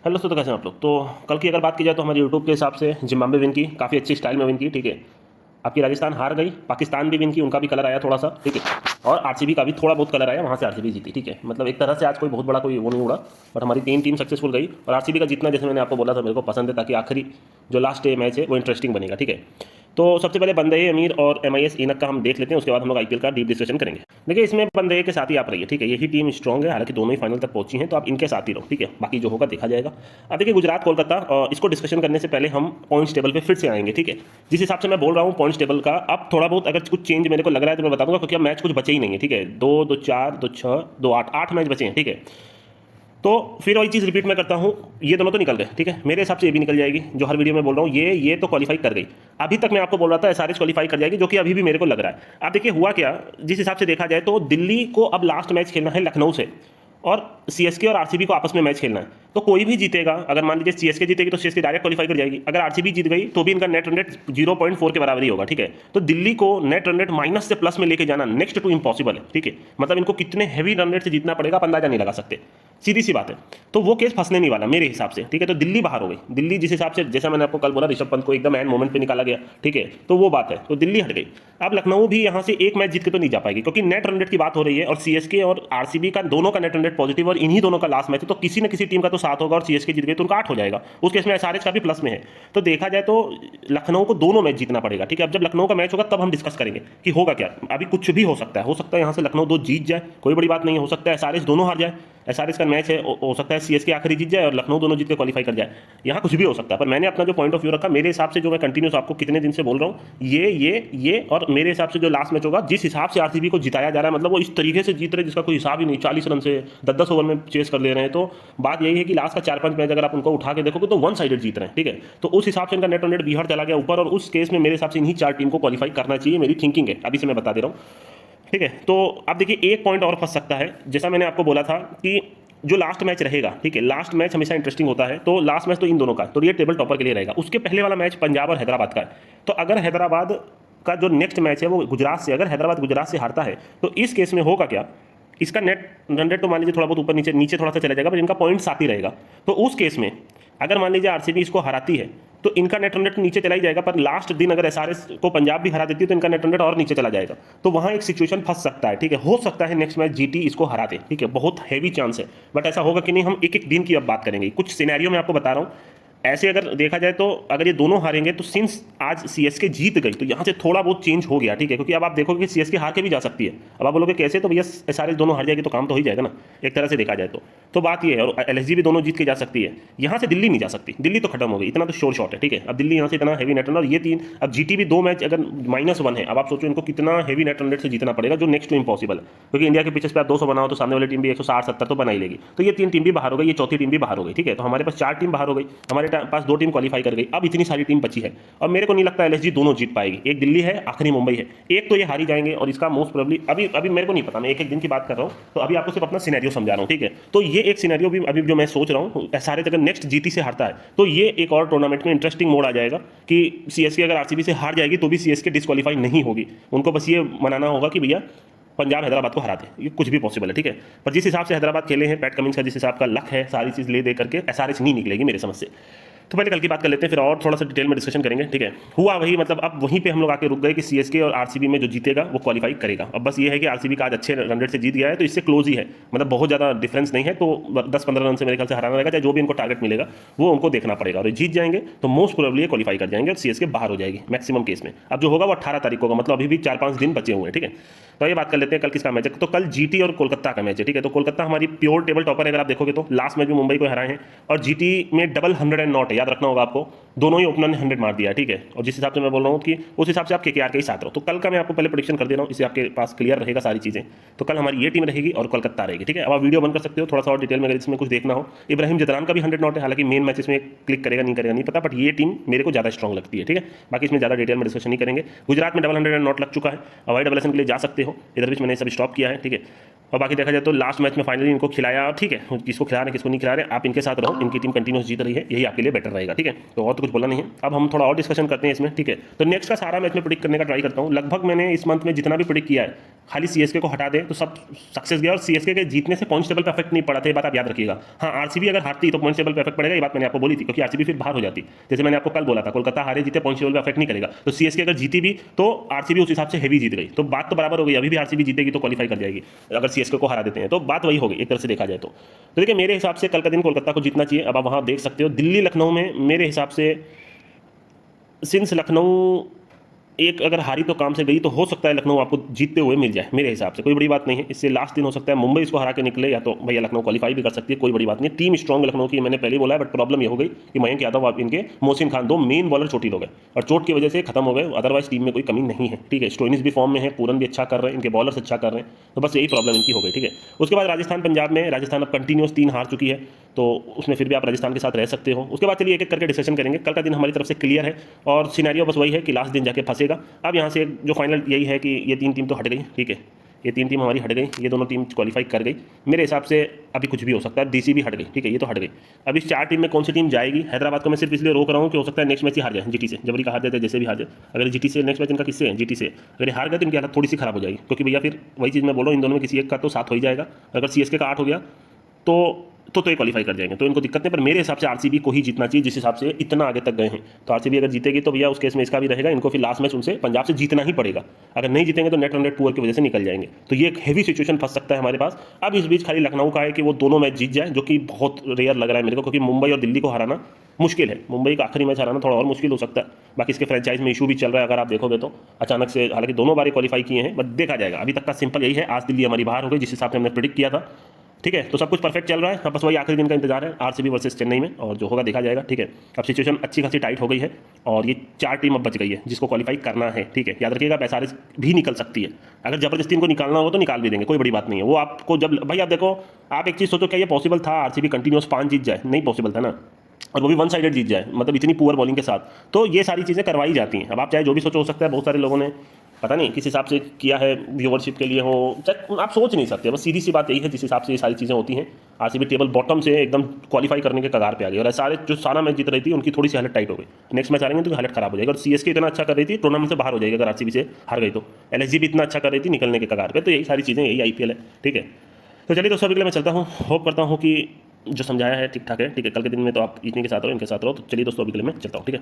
Hello दोस्तों, तो कैसे हैं आप लोग। तो कल की अगर बात की जाए तो हमारे यूट्यूब के हिसाब से जिम्बाब्वे विन की, काफ़ी अच्छी स्टाइल में विन की, ठीक है। आपकी राजस्थान हार गई, पाकिस्तान भी विन की, उनका भी कलर आया थोड़ा सा, ठीक है। और आरसीबी का भी थोड़ा बहुत कलर आया, वहाँ से आरसीबी जीती, ठीक है। मतलब एक तरह से आज कोई बहुत बड़ा कोई वो नहीं उड़ा, बट हमारी तीन टीम सक्सेसफुल गई। और आरसीबी का जितना, जैसे मैंने आपको बोला था, मेरे को पसंद है, ताकि आखिरी जो लास्ट मैच है वो इंटरेस्टिंग बनेगा, ठीक है। तो सबसे पहले बंदे अमीर और एमआईएस इनक का हम देख लेते हैं, उसके बाद हम लोग आईपीएल का डीप डिस्कशन करेंगे। देखिए, इसमें बंदे के साथ ही आप रहिए, ठीक है। यही टीम स्ट्रॉन्ग है, हालांकि दोनों ही फाइनल तक पहुंची हैं, तो आप इनके साथ ही रहो, ठीक है। बाकी जो होगा देखा जाएगा। अब देखिए, गुजरात कोलकाता, इसको डिस्कशन करने से पहले हम पॉइंट्स टेबल पे फिर से आएंगे, ठीक है। जिस हिसाब से मैं बोल रहा हूँ पॉइंट्स टेबल का, अब थोड़ा बहुत अगर कुछ चेंज मेरे को लग रहा है तो मैं बता दूंगा, क्योंकि अब मैच कुछ बचे ही नहीं है, ठीक है। 2, 2, 4, 2, 6, 2, 8 मैच बचे हैं, ठीक है। तो फिर वही चीज़ रिपीट मैं करता हूँ, ये दोनों तो निकल गए, ठीक है। मेरे हिसाब से ये भी निकल जाएगी, जो हर वीडियो में बोल रहा हूँ, ये तो क्वालिफाई कर गई। अभी तक मैं आपको बोल रहा था एसआरएच क्वालिफाई कर जाएगी, जो कि अभी भी मेरे को लग रहा है। अब देखिए हुआ क्या, जिस हिसाब से देखा जाए तो दिल्ली को अब लास्ट मैच खेलना है लखनऊ से, और सीएसके और आरसीबी को आपस में मैच खेलना है। तो कोई भी जीतेगा, अगर मान लीजिए सीएसके जीतेगी तो सीएसके डायरेक्ट क्वालिफाई कर जाएगी, अगर आरसीबी जीत गई तो भी इनका नेट रन रेट 0.4 के बराबर ही होगा, ठीक है। तो दिल्ली को नेट रन रेट माइनस से प्लस में लेके जाना नेक्स्ट टू इम्पॉसिबल है, ठीक है। मतलब इनको कितने हैवी रन रेट से जीतना पड़ेगा आप अंदाजा नहीं लगा सकते, सीधी सी बात है। तो वो केस फंसने नहीं वाला मेरे हिसाब से, ठीक है। तो दिल्ली बाहर हो गई। दिल्ली जिस हिसाब से, जैसा मैंने आपको कल बोला, ऋषभ पंत को एकदम एंड मोमेंट पे निकाला गया, ठीक है, तो वो बात है। तो दिल्ली हट गई। अब लखनऊ भी यहाँ से एक मैच जीत के तो नहीं जा पाएगी, क्योंकि नेट रन रेट की बात हो रही है, और सीएसके और आरसीबी का दोनों का नेट रन रेट पॉजिटिव, और इन्हीं दोनों का लास्ट मैच है, तो किसी न किसी टीम का तो 7 होगा, और सीएसके जीत गई तो उनका 8 हो जाएगा। उस केस में एसआरएच का भी प्लस में है। तो देखा जाए तो लखनऊ को दोनों मैच जीतना पड़ेगा, ठीक है। अब जब लखनऊ का मैच होगा तब हम डिस्कस करेंगे कि होगा क्या। अभी कुछ भी हो सकता है, यहाँ से लखनऊ 2 जीत जाए, कोई बड़ी बात नहीं है। हो सकता है एसआरएच दोनों हार जाए, एसआरएच का मैच है, हो सकता है सीएसके आखिरी जीत जाए और लखनऊ दोनों जीत के क्वालिफाई कर जाए। यहाँ कुछ भी हो सकता है, पर मैंने अपना जो पॉइंट ऑफ व्यू रखा, मेरे हिसाब से, जो मैं कंटिन्यूस आपको कितने दिन से बोल रहा हूँ, ये और मेरे हिसाब से जो लास्ट मैच होगा, जिस हिसाब से आरसीबी को जिताया जा रहा है, मतलब वो इस तरीके से जीत रहे जिसका कोई हिसाब ही नहीं, 40 रन से 10-10 ओवर में चेस कर ले रहे हैं। तो बात यही है कि लास्ट का 4-5 मैच अगर आप उनको उठा के देखोगे तो वन साइडेड जीत रहे हैं, ठीक है। तो उस हिसाब से इनका नेट रन रेट बिहार चला गया ऊपर, और उस केस में मेरे हिसाब से इन्हीं 4 टीम को क्वालिफाई करना चाहिए, मेरी थिंकिंग है, अभी से मैं बता दे रहा हूँ, ठीक है। तो अब देखिए, एक पॉइंट और फंस सकता है, जैसा मैंने आपको बोला था कि जो लास्ट मैच रहेगा, ठीक है, लास्ट मैच हमेशा इंटरेस्टिंग होता है। तो लास्ट मैच तो इन दोनों का, तो ये टेबल टॉपर के लिए रहेगा। उसके पहले वाला मैच पंजाब और हैदराबाद का है। तो अगर हैदराबाद का जो नेक्स्ट मैच है वो गुजरात से, अगर हैदराबाद गुजरात से हारता है, तो इस केस में होगा क्या, इसका नेट रन रेट तो मान लीजिए थोड़ा बहुत ऊपर नीचे नीचे थोड़ा सा चला जाएगा, पर इनका पॉइंट साथ ही रहेगा। तो उस केस में अगर मान लीजिए आरसीबी इसको हराती है तो इनका नेट रन रेट नीचे चला ही जाएगा, पर लास्ट दिन अगर एसआरएच को पंजाब भी हरा देती है तो इनका नेट रन रेट और नीचे चला जाएगा। तो वहाँ एक सिचुएशन फंस सकता है, ठीक है। हो सकता है नेक्स्ट मैच जीटी इसको हरा दे, ठीक है, बहुत हैवी चांस है, बट ऐसा होगा कि नहीं, हम एक एक दिन की अब बात करेंगे। कुछ सिनेरियो में आपको बता रहा हूँ। ऐसे अगर देखा जाए तो अगर ये दोनों हारेंगे तो सिंस आज सीएसके जीत गई तो यहाँ से थोड़ा बहुत चेंज हो गया, ठीक है। क्योंकि अब आप देखोगे कि सीएसके हार के भी जा सकती है। अब आप बोलोगे कैसे, तो भैया एसआरएच दोनों हार जाएगी तो काम तो हो ही जाएगा ना, एक तरह से देखा जाए तो बात ये है। और एलएसजी भी दोनों जीत के जा सकती है। यहाँ से दिल्ली नहीं जा सकती, दिल्ली तो खत्म हो गई, इतना तो शोर शॉट है, ठीक है। अब दिल्ली यहाँ से इतना हैवी नेट रन, और ये तीन, अब जीटी भी 2 मैच अगर -1 है, अब आप सोचो इनको कितना हैवी नेट रन रेट से जीतना पड़ेगा, जो नेक्स्ट टू इम्पॉसिबल है। क्योंकि इंडिया के पिचेस पे आप 200 बनाओ तो सामने वाली टीम भी 160-170 तो बना ही लेगी। तो ये 3 टीम भी बाहर हो गई, ये चौथी टीम भी बाहर हो गई, ठीक है। तो हमारे पास 4 टीम बाहर हो गई, हमारे पास 2 टीम क्वालिफाई कर गई। अब इतनी सारी टीम बची है, और मेरे को नहीं लगता एलएसजी दोनों जीत पाएगी। एक दिल्ली है, आखिरी मुंबई है, एक तो ये हारी जाएंगे, और इसका मोस्ट प्रोबेबली अभी मेरे को नहीं पता, मैं एक एक दिन की बात कर रहा हूँ, तो अभी आपको सिर्फ अपना सिनेरियो समझा रहा हूँ, ठीक है। तो ये एक सिनेरियो भी अभी जो मैं सोच रहा हूँ, एसआरएच अगर नेक्स्ट जीटी से हारता है तो ये एक और टूर्नामेंट में इंटरेस्टिंग मोड आ जाएगा कि सीएसके अगर आरसीबी से हार जाएगी तो भी सीएसके डिस्क्वालीफाई नहीं होगी। उनको बस ये मनाना होगा कि भैया पंजाब हैदराबाद को हरा दे, ये कुछ भी पॉसिबल है, ठीक है। पर जिस हिसाब से हैदराबाद खेले हैं, पैट कमिंस का जिस हिसाब का लक है, सारी चीज़ ले दे करके एसआरएच नहीं निकलेगी मेरे समझ से। तो पहले कल की बात कर लेते हैं, फिर और थोड़ा सा डिटेल में डिस्कशन करेंगे, ठीक है। हुआ वही, मतलब अब वहीं पे हम लोग आके रुक गए कि सीएसके और आरसीबी में जो जीतेगा वो क्वालिफाई करेगा। अब बस ये है कि आरसीबी का आज अच्छे रन रेट से जीत गया है, तो इससे क्लोज ही है, मतलब बहुत ज़्यादा डिफरेंस नहीं है। तो 10-15 रन से मेरे ख्याल से हराना रहेगा, चाहे जो भी इनको टारगेट मिलेगा वो उनको देखना पड़ेगा, और जीत जाएंगे तो मोस्ट प्रोबेबली क्वालिफाई कर जाएंगे, और सीएसके बाहर हो जाएगी मैक्सिमम केस में। अब जो होगा वो 18 तारीख को होगा, मतलब अभी भी 4-5 दिन बचे हुए हैं, ठीक है। तो ये बात कर लेते हैं कल किसका मैच है। तो कल जीटी और कोलकाता का मैच है, ठीक है। तो कोलकाता हमारी प्योर टेबल टॉपर है, अगर आप देखोगे तो लास्ट मैच भी मुंबई को हराए हैं, और जीटी में डबल 100 एंड नॉट है, याद रखना होगा आपको। दोनों ही ओपनर ने 100 मार दिया, ठीक है। और जिस हिसाब से मैं बोल रहा हूँ कि उस हिसाब से आप केकेआर के ही साथ रहो। तो कल का मैं आपको पहले प्रेडिक्शन कर दे रहा हूँ, इससे आपके पास क्लियर रहेगा सारी चीज़ें। तो कल हमारी ये टीम रहेगी और कोलकाता रहेगी, ठीक है। अब आप वीडियो बंद कर सकते हो, थोड़ा सा और डिटेल में अगर इसमें कुछ देखना हो। इब्राहिम जदरान का भी 100 नॉट है, हालांकि मेन मैचेस में क्लिक करेगा नहीं करेगा नहीं पता, बट ये टीम मेरे को ज़्यादा स्ट्रॉन्ग लगती है, ठीक है। बाकी इसमें ज़्यादा डिटेल में डिस्कशन नहीं करेंगे। गुजरात में डबल 100 एंड नॉट लग चुका है, अवॉइड डबलेशन के लिए जा सकते हो, इधर बीच मैंने सब स्टॉप किया है, ठीक है। और बाकी देखा जाए तो लास्ट मैच में फाइनली इनको खिलाया, ठीक है, किसको खिला रहे किसको नहीं खिला रहे, आप इनके साथ रहो, इनकी टीम कंटिन्यूस जीत रही है, यही आपके लिए बेटर रहेगा, ठीक है। तो और तो कुछ बोला नहीं है। अब हम थोड़ा और डिस्कशन करते हैं इसमें, ठीक है। तो नेक्स्ट का सारा मैच में प्रिडिक्ट करने का ट्राई करता हूँ। लगभग मैंने इस मंथ में जितना भी प्रिडिक्ट किया है, खाली सीएसके को हटा दे तो सब सक्सेस गया, और सीएसके के जीतने से पॉइंट्स टेबल पर इफेक्ट नहीं पड़ा था, ये बात आप याद रखिएगा। हाँ, आरसीबी अगर हारती तो पॉइंट्स टेबल पर इफेक्ट पड़ेगा, ये बात मैंने आपको बोली थी, क्योंकि आरसीबी फिर बाहर हो जाती। जैसे मैंने आपको कल बोला था, कोलकाता हारे जीते पॉइंट्स टेबल पर इफेक्ट नहीं करेगा, तो सीएसके अगर जीती भी तो आरसीबी उस हिसाब से हैवी जीत गई, तो बात तो बराबर हो गई। अभी भी आरसीबी जीतेगी तो क्वालीफाई कर जाएगी, अगर सीएसके को हरा देते हैं तो बात वही हो गई एक तरह से देखा जाए तो। देखिए मेरे हिसाब से कल का दिन कोलकाता को जीतना चाहिए। अब आप वहाँ देख सकते हो दिल्ली लखनऊ में मेरे हिसाब से, सिंस लखनऊ एक अगर हारी तो काम से गई, तो हो सकता है लखनऊ आपको जीतते हुए मिल जाए, मेरे हिसाब से कोई बड़ी बात नहीं है। इससे लास्ट दिन हो सकता है मुंबई इसको हरा के निकले, या तो भैया लखनऊ क्वालीफाई भी कर सकती है, कोई बड़ी बात नहीं। टीम स्ट्रॉन्ग लखनऊ की, मैंने पहले ही बोला है, बट प्रॉब्लम ये हो गई कि मयंक यादव आप इनके मोहसिन खान, दो मेन बॉलर चोटिल हो गए, और चोट की वजह से खत्म हो गए। अदरवाइज टीम में कोई कमी नहीं है, ठीक है। स्टोइनिस भी फॉर्म में है, पूरन भी अच्छा कर रहे हैं, इनके बॉलर्स अच्छा कर रहे हैं, तो बस यही प्रॉब्लम इनकी हो गई, ठीक है। उसके बाद राजस्थान पंजाब में, राजस्थान अब कंटिन्यूस 3 हार चुकी है, तो उसमें फिर भी आप राजस्थान के साथ रह सकते हो। उसके बाद चलिए एक एक करके डिस्कशन करेंगे। कल का दिन हमारी तरफ से क्लियर है, और सिनेरियो बस वही है कि लास्ट दिन जाके फंसेगा। अब यहाँ से जो फाइनल यही है कि ये 3 टीम तो हट गई, ठीक है, ये 3 टीम हमारी हट गई, ये दोनों टीम क्वालीफाई कर गई। मेरे हिसाब से अभी कुछ भी हो सकता है, डीसी भी हट गई, ठीक है, ये तो हट गई। अब इस 4 टीम में कौन सी टीम जाएगी? हैदराबाद को मैं सिर्फ इसलिए रोक रहा हूँ कि हो सकता है नेक्स्ट मैच ही हार जाए जीटी से, जबरी का हार जाते जैसे भी हार जाए। अगर जीटी से नेक्स्ट मैच इनका किससे है? जीटी से अगर हार गए तो इनकी हालत थोड़ी सी खराब हो जाएगी, क्योंकि भैया फिर वही चीज़ मैं बोल रहा हूँ, इन दोनों में किसी एक का तो 7 हो ही जाएगा। अगर सीएसके का 8 हो गया तो ये क्वालीफाई कर जाएंगे, तो इनको दिक्कत नहीं। पर मेरे हिसाब से आरसीबी को ही जीतना चाहिए, जिस हिसाब से इतना आगे तक गए हैं। तो आरसीबी अगर जीतेगी तो भैया उस केस में इसका भी रहेगा, इनको फिर लास्ट मैच उनसे पंजाब से जीतना ही पड़ेगा। अगर नहीं जीतेंगे तो नेट रन रेट पुअर की वजह से निकल जाएंगे, तो ये एक हैवी सिचुएशन फंस सकता है हमारे पास। अब इस बीच खाली लखनऊ का है कि वो दोनों मैच जीत जाए, जो कि बहुत रेयर लग रहा है मेरे को, क्योंकि मुंबई और दिल्ली को हराना मुश्किल है। मुंबई का आखिरी मैच हराना थोड़ा और मुश्किल हो सकता है। बाकी इसके फ्रेंचाइज में इशू भी चल रहा है, अगर आप देखोगे तो अचानक से, हालांकि दोनों बार क्वालीफाई किए हैं, बट देखा जाएगा। अभी तक का सिंपल यही है, आज दिल्ली हमारी बाहर हो गई जिस हिसाब से हमने प्रिडिक्ट किया था, ठीक है। तो सब कुछ परफेक्ट चल रहा है, बस वही आखिरी दिन का इंतजार है आरसीबी वर्सेस चेन्नई में, और जो होगा देखा जाएगा, ठीक है। अब सिचुएशन अच्छी खासी टाइट हो गई है, और ये 4 टीम अब बच गई है जिसको क्वालीफाई करना है, ठीक है। याद रखिएगा एसआरएच भी निकल सकती है, अगर जबरदस्ती इनको निकालना हो तो निकाल भी देंगे, कोई बड़ी बात नहीं है। वो आपको जब भाई आप देखो, आप एक चीज़ सोचो, क्या ये पॉसिबल था आरसीबी कंटिन्यूस 5 जीत जाए? नहीं पॉसिबल था ना, और वो भी वन साइडेड जीत जाए, मतलब इतनी पुअर बॉलिंग के साथ। तो ये सारी चीज़ें करवाई जाती हैं। अब आप चाहे जो भी सोचो, हो सकता है बहुत सारे लोगों ने पता नहीं किस हिसाब से किया है, व्यूवरशिप के लिए हो, चाहे आप सोच नहीं सकते। बस सीधी सी बात यही है, जिस हिसाब से ये सारी चीज़ें होती हैं। आरसीबी टेबल बॉटम से एकदम क्वालीफाई करने के कगार पे आ गई, और सारे जो सारा मैच जीत रही थी उनकी थोड़ी सी हालत टाइट हो गई। नेक्स्ट मैच हारेंगे तो हालत खराब हो जाएगी। और सीएसके इतना अच्छा कर रही थी, टूर्नामेंट से बाहर हो जाएगी अगर आरसीबी से हार गई तो। एलएसजी भी इतना अच्छा कर रही थी, निकलने के कगार पे। तो यही सारी चीज़ें, यही आईपीएल है, ठीक है। तो चलिए दोस्तों, अभी के लिए मैं चलता हूँ। होप करता हूँ कि जो समझाया है ठीक ठाक है, ठीक है। कल के दिन में तो आप इतने के साथ रहो, इनके साथ रहो। तो चलिए दोस्तों, अभी के लिए मैं चलता हूँ, ठीक है।